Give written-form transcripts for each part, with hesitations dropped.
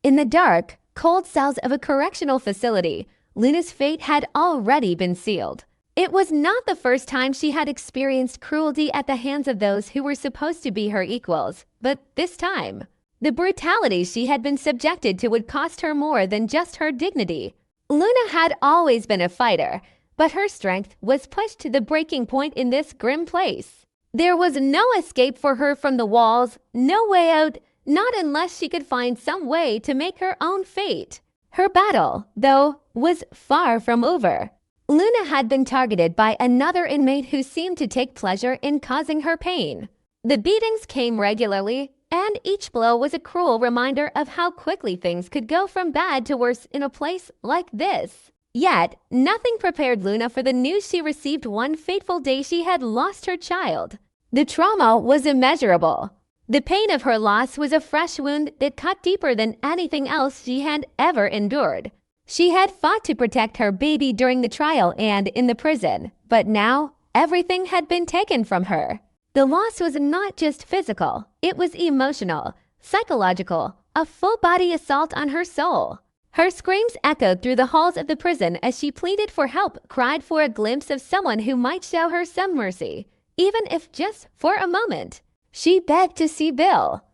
In the dark, cold cells of a correctional facility, Luna's fate had already been sealed. It was not the first time she had experienced cruelty at the hands of those who were supposed to be her equals, but this time, the brutality she had been subjected to would cost her more than just her dignity. Luna had always been a fighter, but her strength was pushed to the breaking point in this grim place. There was no escape for her from the walls, no way out, not unless she could find some way to make her own fate. Her battle, though, was far from over. Luna had been targeted by another inmate who seemed to take pleasure in causing her pain. The beatings came regularly, and each blow was a cruel reminder of how quickly things could go from bad to worse in a place like this. Yet, nothing prepared Luna for the news she received one fateful day she had lost her child. The trauma was immeasurable. The pain of her loss was a fresh wound that cut deeper than anything else she had ever endured. She had fought to protect her baby during the trial and in the prison, but now everything had been taken from her. The loss was not just physical, it was emotional, psychological, a full-body assault on her soul. Her screams echoed through the halls of the prison as she pleaded for help, cried for a glimpse of someone who might show her some mercy, even if just for a moment. She begged to see Bill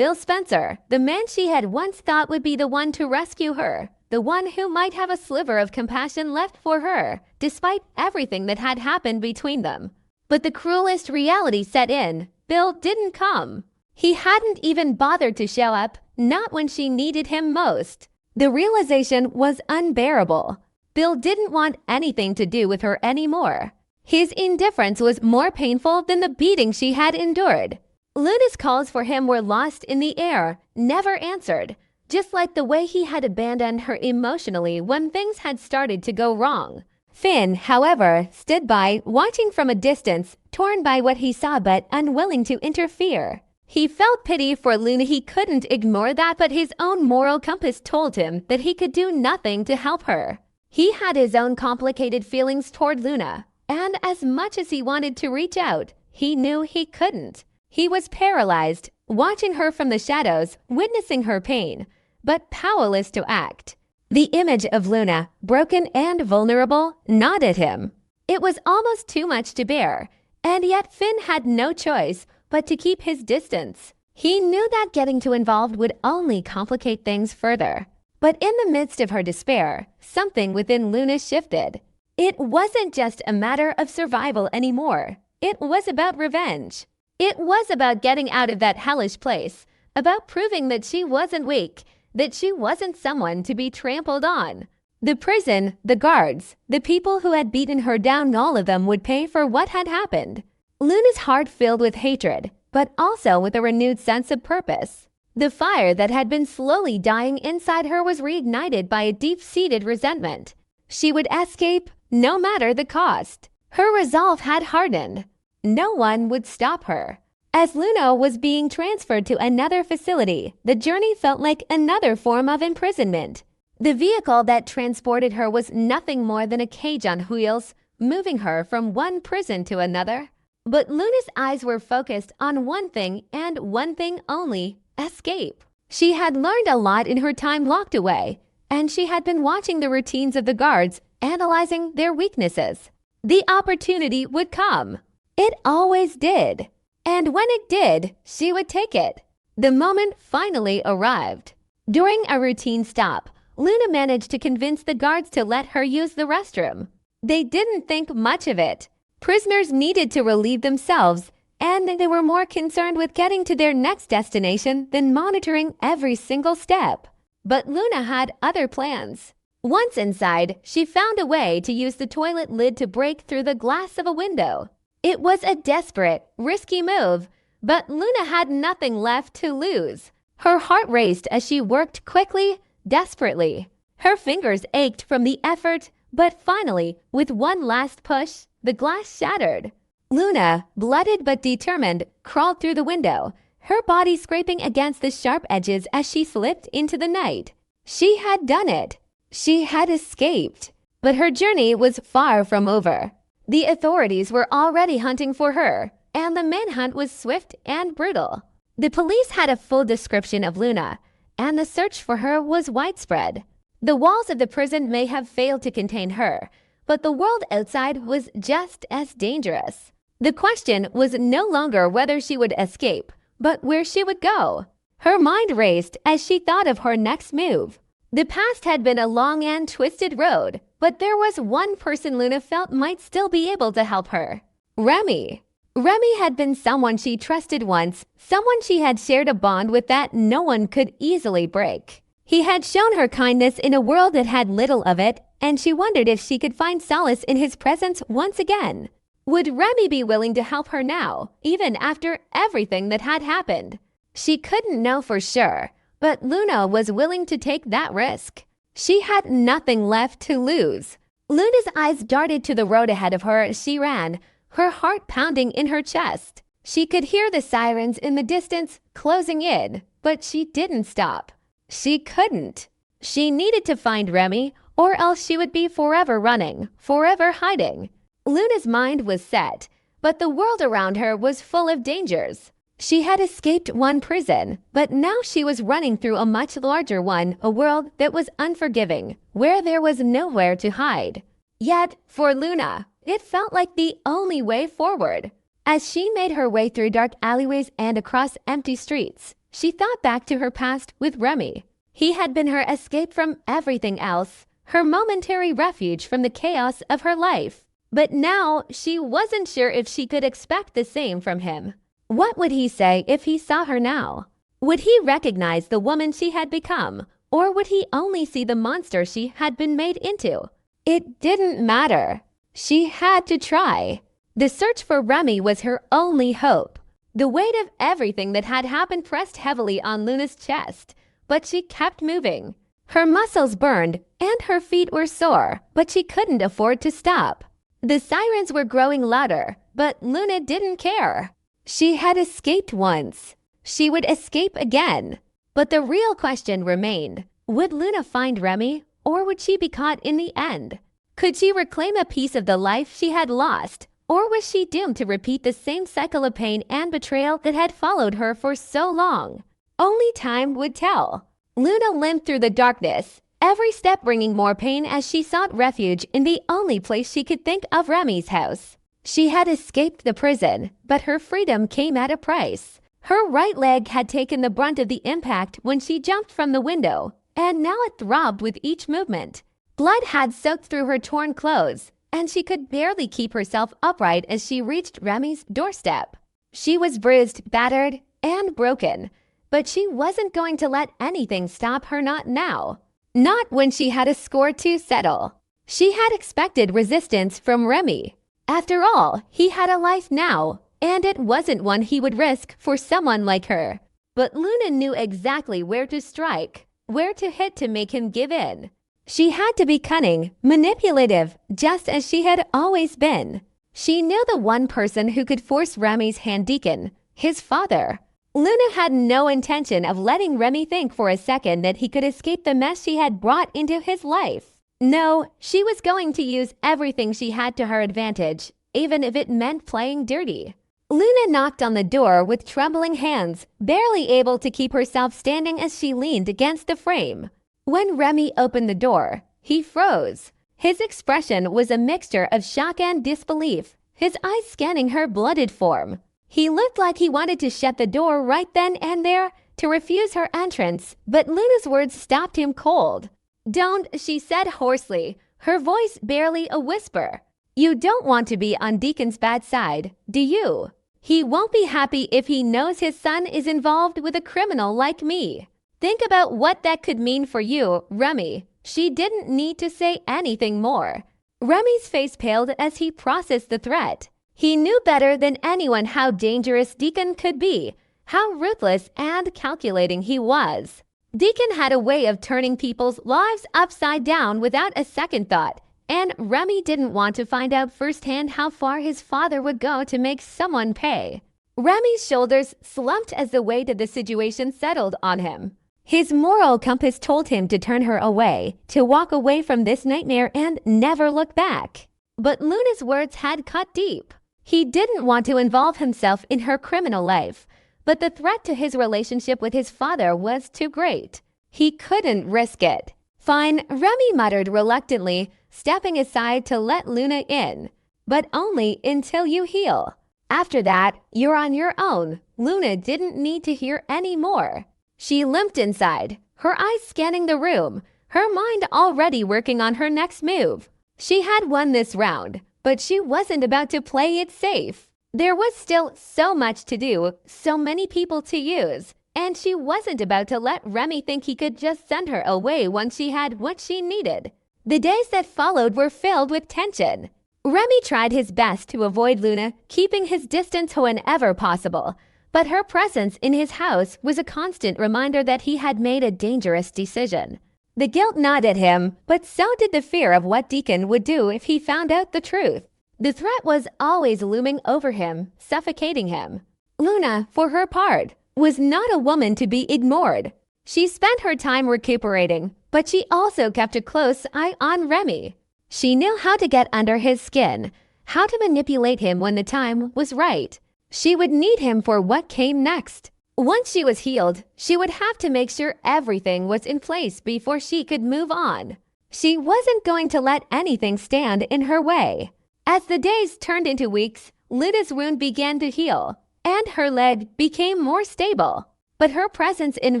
Spencer, the man she had once thought would be the one to rescue her, the one who might have a sliver of compassion left for her, despite everything that had happened between them. But the cruelest reality set in. Bill didn't come. He hadn't even bothered to show up, not when she needed him most. The realization was unbearable. Bill didn't want anything to do with her anymore. His indifference was more painful than the beating she had endured. Luna's calls for him were lost in the air, never answered, just like the way he had abandoned her emotionally when things had started to go wrong. Finn, however, stood by, watching from a distance, torn by what he saw but unwilling to interfere. He felt pity for Luna. He couldn't ignore that, but his own moral compass told him that he could do nothing to help her. He had his own complicated feelings toward Luna, and as much as he wanted to reach out, he knew he couldn't. He was paralyzed, watching her from the shadows, witnessing her pain, but powerless to act. The image of Luna, broken and vulnerable, gnawed at him. It was almost too much to bear, and yet Finn had no choice but to keep his distance. He knew that getting too involved would only complicate things further. But in the midst of her despair, something within Luna shifted. It wasn't just a matter of survival anymore. It was about revenge. It was about getting out of that hellish place, about proving that she wasn't weak, that she wasn't someone to be trampled on. The prison, the guards, the people who had beaten her down, all of them would pay for what had happened. Luna's heart filled with hatred, but also with a renewed sense of purpose. The fire that had been slowly dying inside her was reignited by a deep-seated resentment. She would escape, no matter the cost. Her resolve had hardened. No one would stop her. As Luna was being transferred to another facility, the journey felt like another form of imprisonment. The vehicle that transported her was nothing more than a cage on wheels, moving her from one prison to another. But Luna's eyes were focused on one thing and one thing only: escape. She had learned a lot in her time locked away, and she had been watching the routines of the guards, analyzing their weaknesses. The opportunity would come. It always did. And when it did, she would take it. The moment finally arrived. During a routine stop, Luna managed to convince the guards to let her use the restroom. They didn't think much of it. Prisoners needed to relieve themselves, and they were more concerned with getting to their next destination than monitoring every single step. But Luna had other plans. Once inside, she found a way to use the toilet lid to break through the glass of a window. It was a desperate, risky move, but Luna had nothing left to lose. Her heart raced as she worked quickly, desperately. Her fingers ached from the effort, but finally, with one last push, the glass shattered. Luna, bloodied but determined, crawled through the window, her body scraping against the sharp edges as she slipped into the night. She had done it. She had escaped. But her journey was far from over. The authorities were already hunting for her, and the manhunt was swift and brutal. The police had a full description of Luna, and the search for her was widespread. The walls of the prison may have failed to contain her, but the world outside was just as dangerous. The question was no longer whether she would escape, but where she would go. Her mind raced as she thought of her next move. The past had been a long and twisted road, but there was one person Luna felt might still be able to help her. Remy. Remy had been someone she trusted once, someone she had shared a bond with that no one could easily break. He had shown her kindness in a world that had little of it, and she wondered if she could find solace in his presence once again. Would Remy be willing to help her now, even after everything that had happened? She couldn't know for sure, but Luna was willing to take that risk. She had nothing left to lose. Luna's eyes darted to the road ahead of her as she ran, her heart pounding in her chest. She could hear the sirens in the distance closing in, but she didn't stop. She couldn't. She needed to find Remy, or else she would be forever running, forever hiding. Luna's mind was set, but the world around her was full of dangers. She had escaped one prison, but now she was running through a much larger one, a world that was unforgiving, where there was nowhere to hide. Yet, for Luna, it felt like the only way forward. As she made her way through dark alleyways and across empty streets, she thought back to her past with Remy. He had been her escape from everything else, her momentary refuge from the chaos of her life. But now she wasn't sure if she could expect the same from him. What would he say if he saw her now? Would he recognize the woman she had become, or would he only see the monster she had been made into? It didn't matter. She had to try. The search for Remy was her only hope. The weight of everything that had happened pressed heavily on Luna's chest, but she kept moving. Her muscles burned and her feet were sore, but she couldn't afford to stop. The sirens were growing louder, but Luna didn't care. She had escaped once. She would escape again. But the real question remained. Would Luna find Remy, or would she be caught in the end? Could she reclaim a piece of the life she had lost, or was she doomed to repeat the same cycle of pain and betrayal that had followed her for so long? Only time would tell. Luna limped through the darkness, every step bringing more pain as she sought refuge in the only place she could think of, Remy's house. She had escaped the prison, but her freedom came at a price. Her right leg had taken the brunt of the impact when she jumped from the window, and now it throbbed with each movement. Blood had soaked through her torn clothes, and she could barely keep herself upright as she reached Remy's doorstep. She was bruised, battered, and broken, but she wasn't going to let anything stop her, not now. Not when she had a score to settle. She had expected resistance from Remy. After all, he had a life now, and it wasn't one he would risk for someone like her. But Luna knew exactly where to strike, where to hit to make him give in. She had to be cunning, manipulative, just as she had always been. She knew the one person who could force Remy's hand, Deke, his father. Luna had no intention of letting Remy think for a second that he could escape the mess she had brought into his life. No, she was going to use everything she had to her advantage, even if it meant playing dirty. Luna knocked on the door with trembling hands, barely able to keep herself standing as she leaned against the frame. When Remy opened the door, he froze. His expression was a mixture of shock and disbelief, his eyes scanning her blooded form. He looked like he wanted to shut the door right then and there, to refuse her entrance, but Luna's words stopped him cold. "Don't," she said hoarsely, her voice barely a whisper. "You don't want to be on Deacon's bad side, do you? He won't be happy if he knows his son is involved with a criminal like me. Think about what that could mean for you, Remy." She didn't need to say anything more. Remy's face paled as he processed the threat. He knew better than anyone how dangerous Deke could be, how ruthless and calculating he was. Deke had a way of turning people's lives upside down without a second thought, and Remy didn't want to find out firsthand how far his father would go to make someone pay. Remy's shoulders slumped as the weight of the situation settled on him. His moral compass told him to turn her away, to walk away from this nightmare and never look back. But Luna's words had cut deep. He didn't want to involve himself in her criminal life, but the threat to his relationship with his father was too great. He couldn't risk it. Fine, Remy muttered reluctantly, stepping aside to let Luna in. But only until you heal. After that, you're on your own. Luna didn't need to hear any more. She limped inside, her eyes scanning the room, her mind already working on her next move. She had won this round, but she wasn't about to play it safe. There was still so much to do, so many people to use, and she wasn't about to let Remy think he could just send her away once she had what she needed. The days that followed were filled with tension. Remy tried his best to avoid Luna, keeping his distance whenever possible, but her presence in his house was a constant reminder that he had made a dangerous decision. The guilt gnawed at him, but so did the fear of what Deke would do if he found out the truth. The threat was always looming over him, suffocating him. Luna, for her part, was not a woman to be ignored. She spent her time recuperating, but she also kept a close eye on Remy. She knew how to get under his skin, how to manipulate him when the time was right. She would need him for what came next. Once she was healed, she would have to make sure everything was in place before she could move on. She wasn't going to let anything stand in her way. As the days turned into weeks, Luna's wound began to heal, and her leg became more stable. But her presence in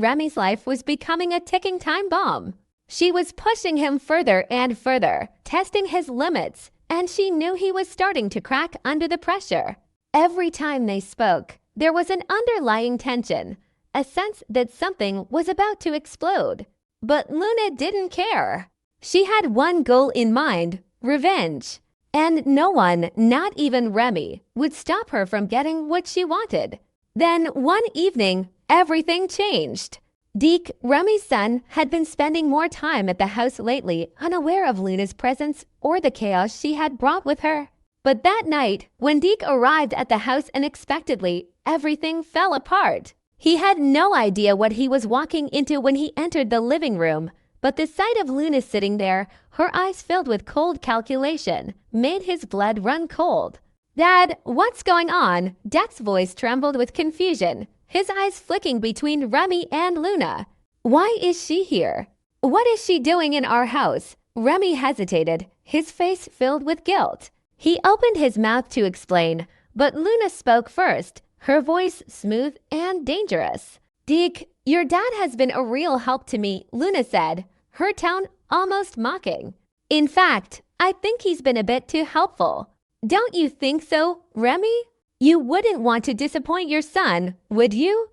Remy's life was becoming a ticking time bomb. She was pushing him further and further, testing his limits, and she knew he was starting to crack under the pressure. Every time they spoke, there was an underlying tension, a sense that something was about to explode. But Luna didn't care. She had one goal in mind: revenge. And no one, not even Remy, would stop her from getting what she wanted. Then one evening, everything changed. Deke, Remy's son, had been spending more time at the house lately, unaware of Luna's presence or the chaos she had brought with her. But that night, when Deke arrived at the house unexpectedly, everything fell apart. He had no idea what he was walking into when he entered the living room, but the sight of Luna sitting there, her eyes filled with cold calculation, made his blood run cold. "Dad, what's going on?" Deke's voice trembled with confusion, his eyes flicking between Remy and Luna. "Why is she here? What is she doing in our house?" Remy hesitated, his face filled with guilt. He opened his mouth to explain, but Luna spoke first, her voice smooth and dangerous. "Deke, your dad has been a real help to me," Luna said, her tone almost mocking. "In fact, I think he's been a bit too helpful. Don't you think so, Remy? You wouldn't want to disappoint your son, would you?"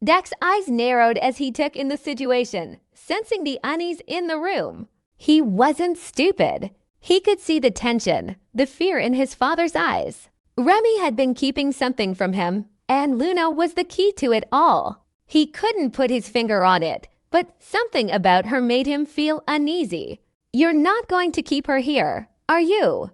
Deke's eyes narrowed as he took in the situation, sensing the unease in the room. He wasn't stupid. He could see the tension, the fear in his father's eyes. Remy had been keeping something from him, and Luna was the key to it all. He couldn't put his finger on it, but something about her made him feel uneasy. "You're not going to keep her here, are you?"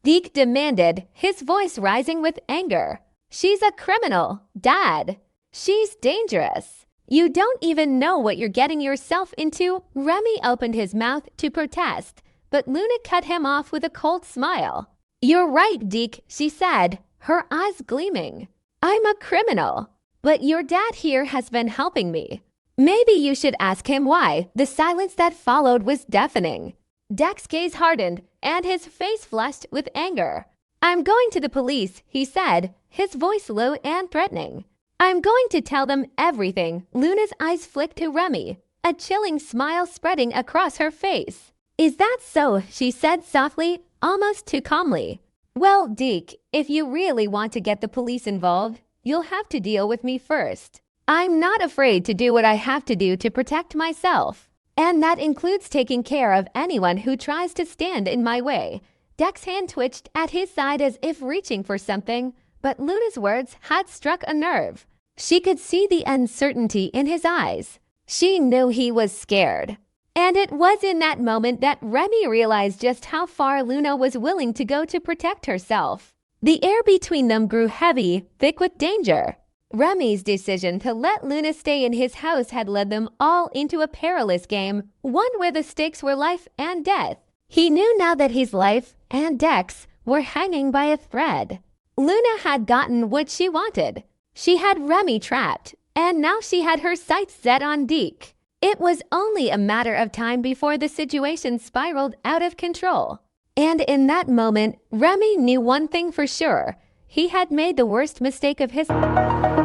Deke demanded, his voice rising with anger. "She's a criminal, Dad. She's dangerous. You don't even know what you're getting yourself into." Remy opened his mouth to protest, but Luna cut him off with a cold smile. "You're right, Deke," she said, her eyes gleaming. "I'm a criminal, but your dad here has been helping me. Maybe you should ask him why." The silence that followed was deafening. Deke's gaze hardened, and his face flushed with anger. "I'm going to the police," he said, his voice low and threatening. "I'm going to tell them everything." Luna's eyes flicked to Remy, a chilling smile spreading across her face. "Is that so?" she said softly, almost too calmly. "Well, Deke, if you really want to get the police involved, you'll have to deal with me first. I'm not afraid to do what I have to do to protect myself, and that includes taking care of anyone who tries to stand in my way." Deke's hand twitched at his side as if reaching for something, but Luna's words had struck a nerve. She could see the uncertainty in his eyes. She knew he was scared. And it was in that moment that Remy realized just how far Luna was willing to go to protect herself. The air between them grew heavy, thick with danger. Remy's decision to let Luna stay in his house had led them all into a perilous game, one where the stakes were life and death. He knew now that his life and Deke's were hanging by a thread. Luna had gotten what she wanted. She had Remy trapped, and now she had her sights set on Deke. It was only a matter of time before the situation spiraled out of control. And in that moment, Remy knew one thing for sure. He had made the worst mistake of his life.